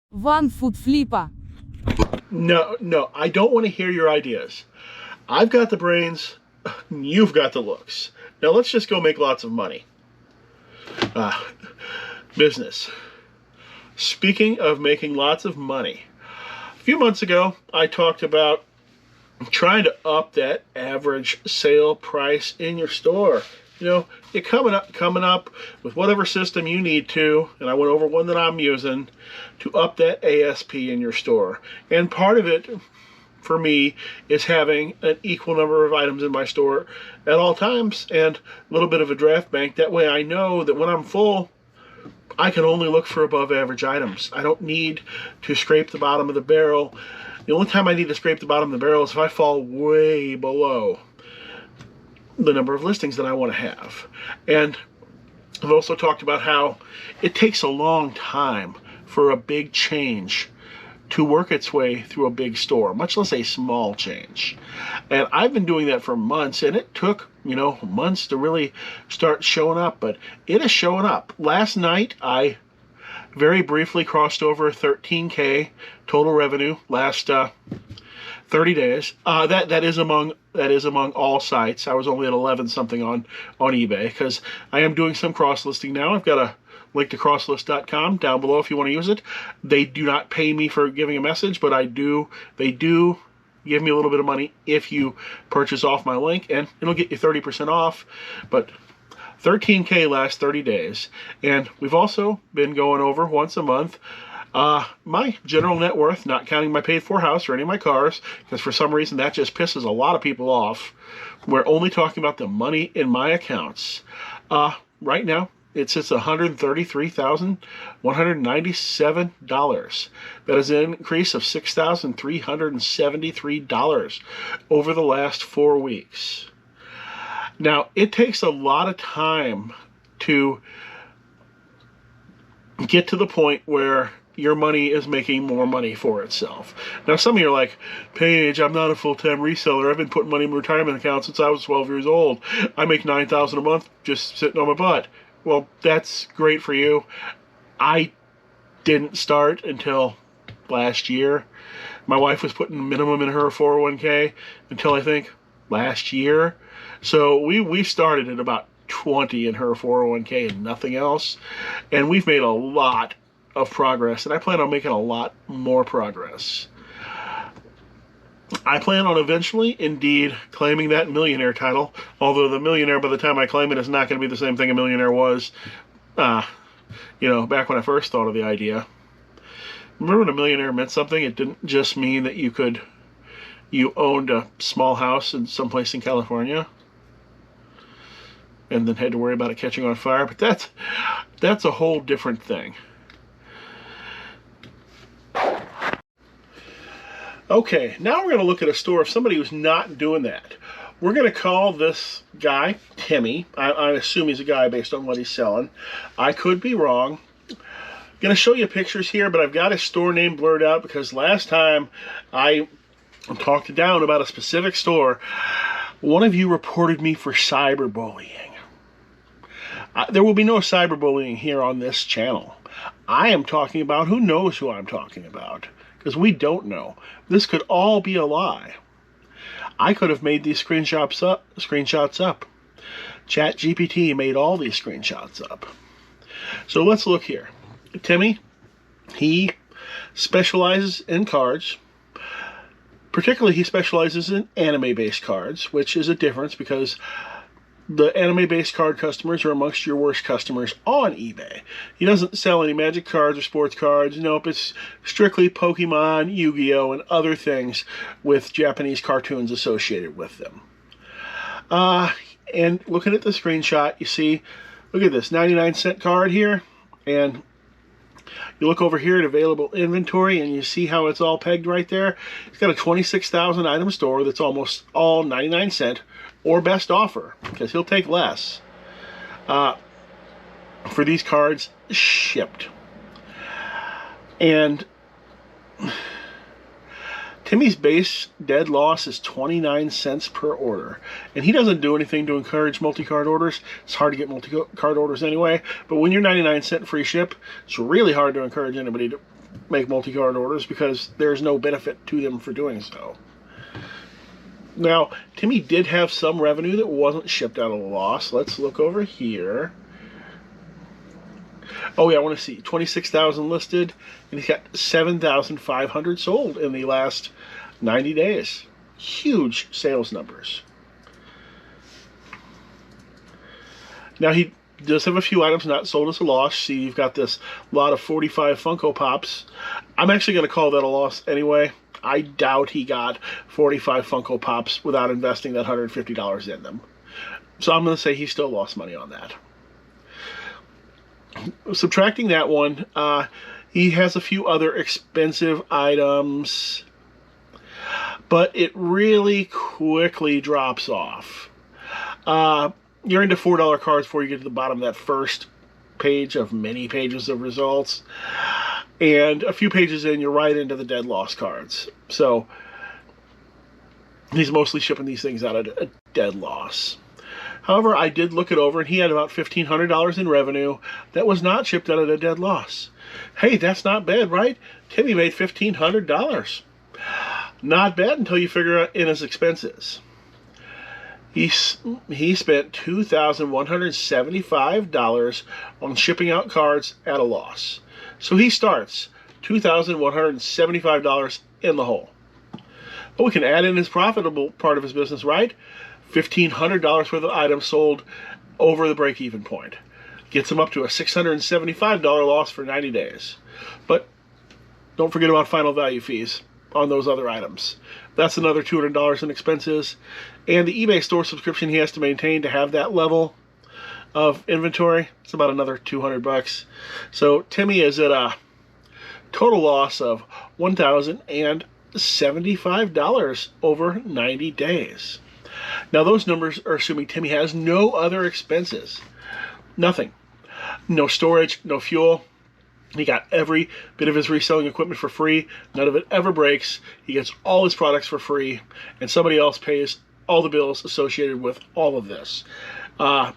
One-foot-flipper. No, I don't want to hear your ideas. I've got the brains, you've got the looks. Now let's just go make lots of money. Business. Speaking of making lots of money, a few months ago I talked about trying to up that average sale price in your store. You know, you're coming up with whatever system you need to, and I went over one that I'm using to up that ASP in your store. And part of it, for me, is having an equal number of items in my store at all times and a little bit of a draft bank. That way I know that when I'm full, I can only look for above average items. I don't need to scrape the bottom of the barrel. The only time I need to scrape the bottom of the barrel is if I fall way below the number of listings that I want to have. And I've also talked about how it takes a long time for a big change to work its way through a big store, much less a small change. And I've been doing that for months, and it took, months to really start showing up, but it is showing up. Last night, I very briefly crossed over 13K total revenue last 30 days. That is among all sites. I was only at 11 something on eBay because I am doing some cross listing now. I've got a link to crosslist.com down below if you want to use it. They do not pay me for giving a message, but they do give me a little bit of money if you purchase off my link, and it'll get you 30% off. But 13K last 30 days. And we've also been going over once a month my general net worth, not counting my paid for house or any of my cars, because for some reason that just pisses a lot of people off. We're only talking about the money in my accounts. Right now, it sits at $133,197. That is an increase of $6,373 over the last 4 weeks. Now, it takes a lot of time to get to the point where your money is making more money for itself. Now, some of you are like, Paige, I'm not a full-time reseller. I've been putting money in my retirement account since I was 12 years old. I make $9,000 a month just sitting on my butt. Well, that's great for you. I didn't start until last year. My wife was putting a minimum in her 401k until I think last year. So we started at about 20 in her 401k and nothing else. And we've made a lot of progress, and I plan on making a lot more progress. I plan on eventually, indeed, claiming that millionaire title, although the millionaire, by the time I claim it, is not going to be the same thing a millionaire was, back when I first thought of the idea. Remember when a millionaire meant something? It didn't just mean that you owned a small house in someplace in California and then had to worry about it catching on fire, but that's a whole different thing. Okay, now we're going to look at a store of somebody who's not doing that. We're going to call this guy Timmy. I assume he's a guy based on what he's selling. I could be wrong. I'm going to show you pictures here, but I've got his store name blurred out because last time I talked down about a specific store, one of you reported me for cyberbullying. There will be no cyberbullying here on this channel. I am talking about who knows who I'm talking about, because we don't know. This could all be a lie. I could have made these screenshots up. ChatGPT made all these screenshots up. So let's look here. Timmy, he specializes in cards. Particularly, he specializes in anime-based cards, which is a difference because the anime-based card customers are amongst your worst customers on eBay. He doesn't sell any Magic cards or sports cards. Nope, it's strictly Pokemon, Yu-Gi-Oh, and other things with Japanese cartoons associated with them. And looking at the screenshot, you see, look at this 99-cent card here, and you look over here at available inventory, and you see how it's all pegged right there. It's got a 26,000 item store that's almost all 99 cent or best offer, because he'll take less for these cards shipped. And Timmy's base dead loss is 29 cents per order. And he doesn't do anything to encourage multi-card orders. It's hard to get multi-card orders anyway. But when you're 99 cent free ship, it's really hard to encourage anybody make multi-card orders because there's no benefit to them for doing so. Now, Timmy did have some revenue that wasn't shipped out of a loss. Let's look over here. Oh yeah, I want to see 26,000 listed, and he's got 7,500 sold in the last 90 days. Huge sales numbers. Now he does have a few items not sold as a loss. See, you've got this lot of 45 Funko Pops. I'm actually going to call that a loss anyway. I doubt he got 45 Funko Pops without investing that $150 in them. So I'm going to say he still lost money on that. Subtracting that one, he has a few other expensive items, but it really quickly drops off. You're into $4 cards before you get to the bottom of that first page of many pages of results. And a few pages in, you're right into the dead loss cards. So he's mostly shipping these things out at a dead loss. However, I did look it over, and he had about $1,500 in revenue that was not shipped out at a dead loss. Hey, that's not bad, right? Timmy made $1,500. Not bad until you figure in his expenses. He spent $2,175 on shipping out cards at a loss. So he starts $2,175 in the hole. But we can add in his profitable part of his business, right? $1,500 worth of items sold over the break-even point. Gets him up to a $675 loss for 90 days. But don't forget about final value fees on those other items. That's another $200 in expenses. And the eBay store subscription he has to maintain to have that level of inventory, it's about another $200. So Timmy is at a total loss of $1,075 over 90 days. Now those numbers are assuming Timmy has no other expenses. Nothing. No storage, no fuel. He got every bit of his reselling equipment for free. None of it ever breaks. He gets all his products for free, and somebody else pays all the bills associated with all of this.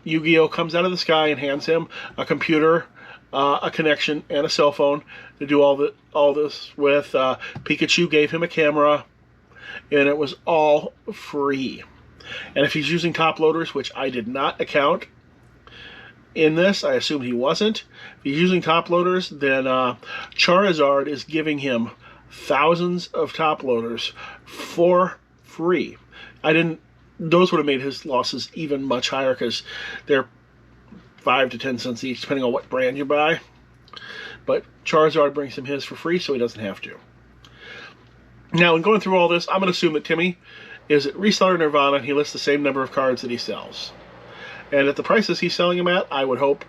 Yu-Gi-Oh! Comes out of the sky and hands him a computer, a connection, and a cell phone to do all this with. Pikachu gave him a camera, and it was all free. And if he's using top loaders, which I did not account in this, I assumed he wasn't. If he's using top loaders, then Charizard is giving him thousands of top loaders for free. Those would have made his losses even much higher because they're 5 to 10 cents each, depending on what brand you buy. But Charizard brings him his for free, so he doesn't have to. Now, in going through all this, I'm going to assume that Timmy is at Reseller Nirvana, and he lists the same number of cards that he sells. And at the prices he's selling them at, I would hope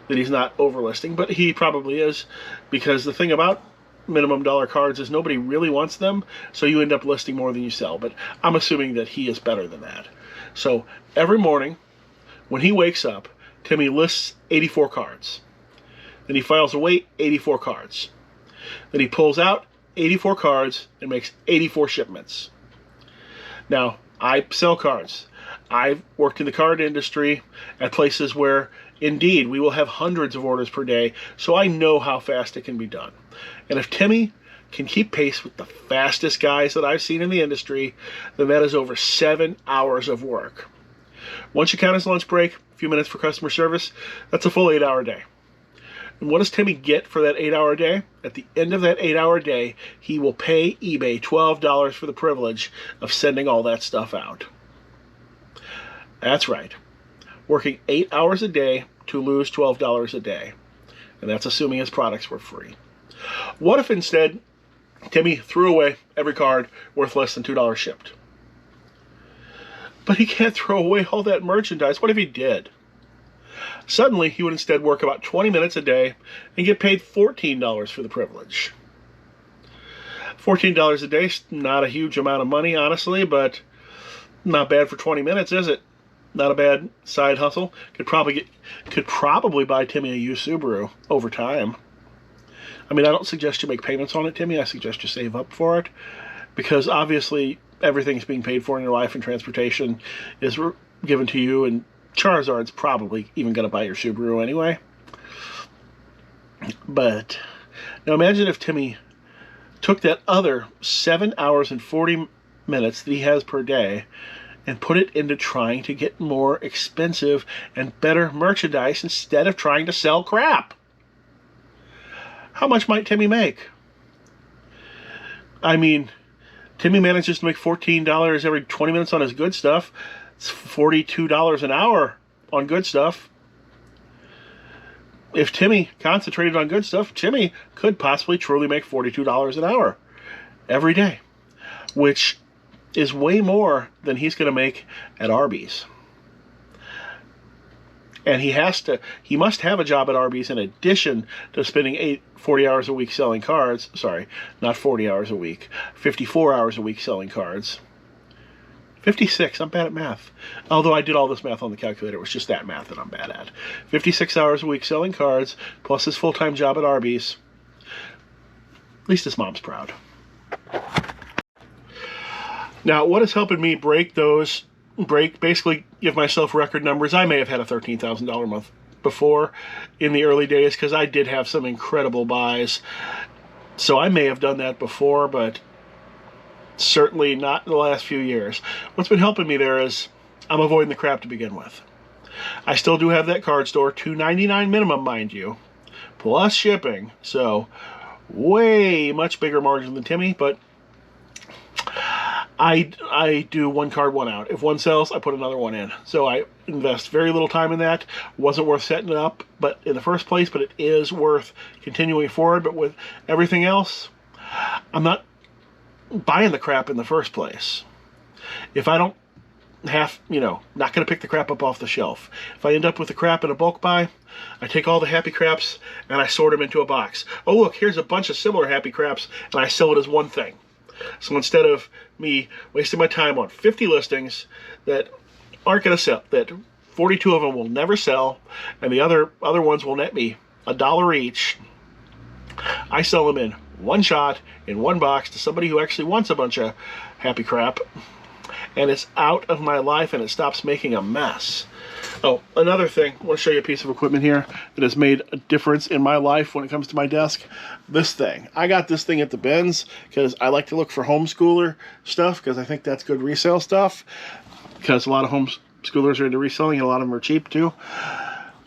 that he's not overlisting, but he probably is, because the thing about minimum dollar cards is nobody really wants them, so you end up listing more than you sell. But I'm assuming that he is better than that. So every morning when he wakes up, Timmy lists 84 cards. Then he files away 84 cards. Then he pulls out 84 cards and makes 84 shipments. Now, I sell cards. I've worked in the card industry at places where, indeed, we will have hundreds of orders per day, so I know how fast it can be done. And if Timmy can keep pace with the fastest guys that I've seen in the industry, then that is over 7 hours of work. Once you count his lunch break, a few minutes for customer service, that's a full 8-hour day. And what does Timmy get for that 8-hour day? At the end of that 8-hour day, he will pay eBay $12 for the privilege of sending all that stuff out. That's right. Working 8 hours a day to lose $12 a day. And that's assuming his products were free. What if instead Timmy threw away every card worth less than $2 shipped? But he can't throw away all that merchandise. What if he did? Suddenly, he would instead work about 20 minutes a day and get paid $14 for the privilege. $14 a day is not a huge amount of money, honestly, but not bad for 20 minutes, is it? Not a bad side hustle. Could probably buy Timmy a used Subaru over time. I mean, I don't suggest you make payments on it, Timmy. I suggest you save up for it, because obviously everything's being paid for in your life, and transportation is given to you, and Charizard's probably even going to buy your Subaru anyway. But Now imagine if Timmy took that other 7 hours and 40 minutes that he has per day and put it into trying to get more expensive and better merchandise instead of trying to sell crap. How much might Timmy make? I mean, Timmy manages to make $14 every 20 minutes on his good stuff. It's $42 an hour on good stuff. If Timmy concentrated on good stuff, Timmy could possibly truly make $42 an hour every day, which is way more than he's going to make at Arby's. And he must have a job at Arby's in addition to spending 40 hours a week selling cards. Sorry, not 40 hours a week, 54 hours a week selling cards. 56, I'm bad at math. Although I did all this math on the calculator, it was just that math that I'm bad at. 56 hours a week selling cards, plus his full-time job at Arby's. At least his mom's proud. Now, what is helping me basically give myself record numbers? I may have had a $13,000 month before in the early days because I did have some incredible buys. So I may have done that before, but certainly not in the last few years. What's been helping me there is I'm avoiding the crap to begin with. I still do have that card store, $2.99 minimum, mind you, plus shipping. So way much bigger margin than Timmy, but I do one card, one out. If one sells, I put another one in. So I invest very little time in that. Wasn't worth setting it up but in the first place, but it is worth continuing forward. But with everything else, I'm not buying the crap in the first place. If I don't have, not going to pick the crap up off the shelf. If I end up with the crap in a bulk buy, I take all the happy craps and I sort them into a box. Oh, look, here's a bunch of similar happy craps, and I sell it as one thing. So instead of me wasting my time on 50 listings that aren't going to sell, that 42 of them will never sell, and the other ones will net me $1 each, I sell them in one shot, in one box, to somebody who actually wants a bunch of happy crap, and it's out of my life and it stops making a mess. Oh, another thing, I want to show you a piece of equipment here that has made a difference in my life when it comes to my desk. This thing. I got this thing at the bins because I like to look for homeschooler stuff because I think that's good resale stuff, because a lot of homeschoolers are into reselling and a lot of them are cheap too.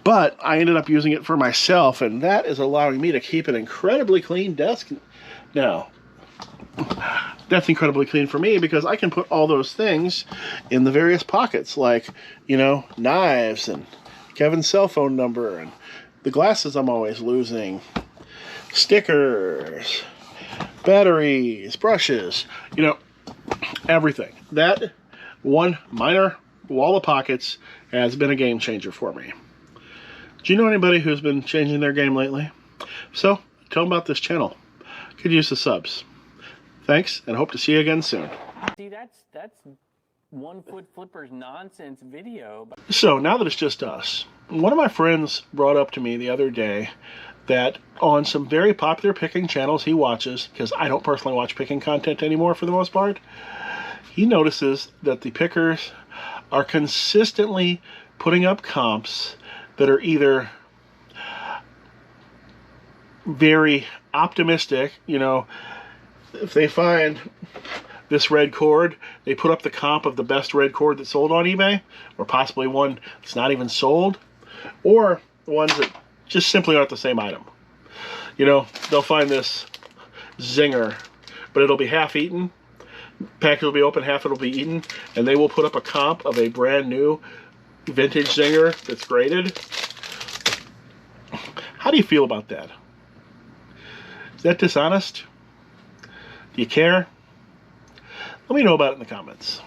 But I ended up using it for myself, and that is allowing me to keep an incredibly clean desk now. That's incredibly clean for me because I can put all those things in the various pockets, like, knives and Kevin's cell phone number and the glasses I'm always losing, stickers, batteries, brushes, everything. That one minor wall of pockets has been a game changer for me. Do you know anybody who's been changing their game lately? So, tell them about this channel. Could use the subs. Thanks, and hope to see you again soon. See, that's One Foot Flipper's nonsense video. So, now that it's just us, one of my friends brought up to me the other day that on some very popular picking channels he watches, because I don't personally watch picking content anymore for the most part, he notices that the pickers are consistently putting up comps that are either very optimistic, if they find this red cord, they put up the comp of the best red cord that's sold on eBay, or possibly one that's not even sold, or ones that just simply aren't the same item. They'll find this zinger, but it'll be half eaten, package will be open, half it'll be eaten, and they will put up a comp of a brand new vintage zinger that's graded. How do you feel about that? Is that dishonest? Do you care? Let me know about it in the comments.